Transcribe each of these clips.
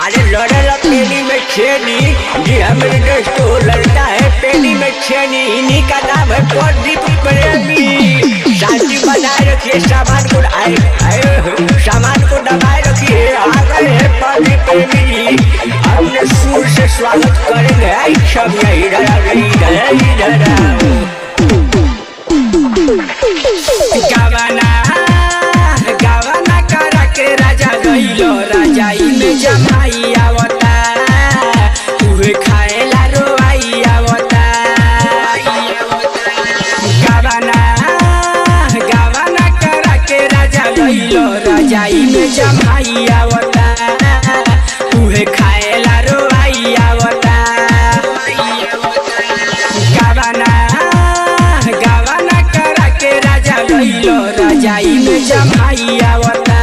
अरे लड़ेला पेनी में छेनी, जी हमारे दोस्त को लड़ता है पेनी में छेनी। इन्हीं का नाम है प्रदीप प्रेमी। शांति बनाए रखिए, सामान को सामान को दबाए रखिए। आ गए हैं प्रदीप प्रेमी, अपने सुर से स्वागत करेंगे। सब इधर गावाना करा के राजा गइलो, राजाई में जमाई आवता, उहे खाएला रोआई आवता। गावाना करा के राजा गइलो, राजाई में जमाई आवता, उहे खाएला रोआई आवता। गावाना करा के राजा गइलो, राजाई में जमाई आवता,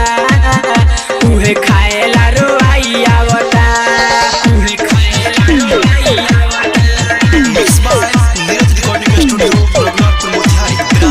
उहे खाएला रोआई आवता, उहे खाएला रोआई आवता। इस बार नीरज रिकॉर्डिंग स्टूडियो रघुनाथपुर मोतिहारी 82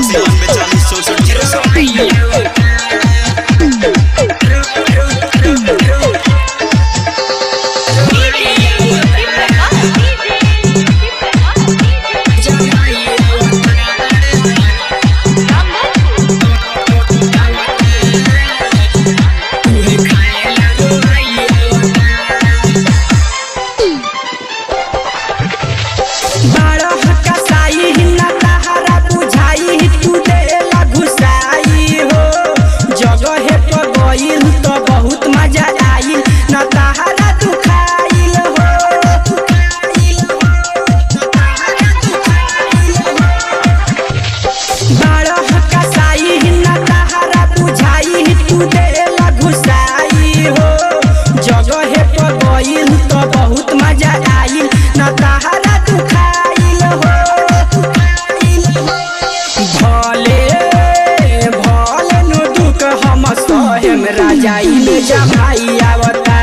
राजाई में जमाई आवता,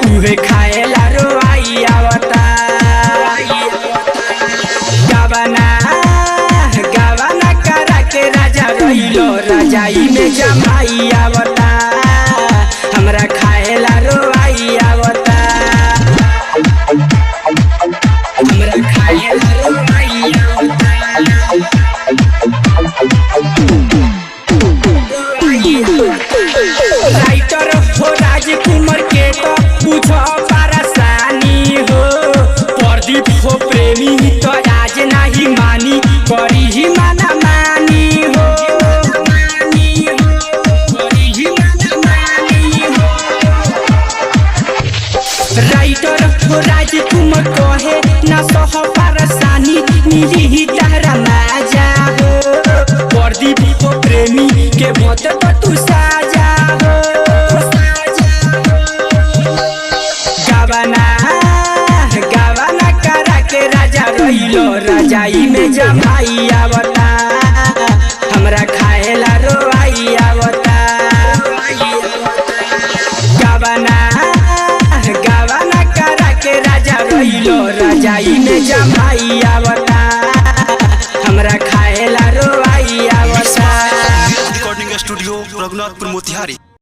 उहे खाएला रोआई आवता। गावाना करा के राजा गइलो, राजाई में जमाई आवता, हमरा खाएला रोआई आवता, हमरा खाएला रोआई आवता। राइटर हो राजकुमार के तो पूछो परेशानी हो, प्रदीप हो प्रेमी तो आज नहीं मानी, करी ही माना मानी हो, करी ही माना मानी हो। राइटर हो राजकुमार कहे ना सह परेशानी, मिली ही तहरा मजा हो, प्रदीप हो प्रेमी के मत तो तू साजा हो। गावाना करा के राजा गइलो, राजाई में जमाई आवता, हमरा खाएला रोआई आवता। गावाना करा के राजा गइलो, राजाई में जमाई आवता।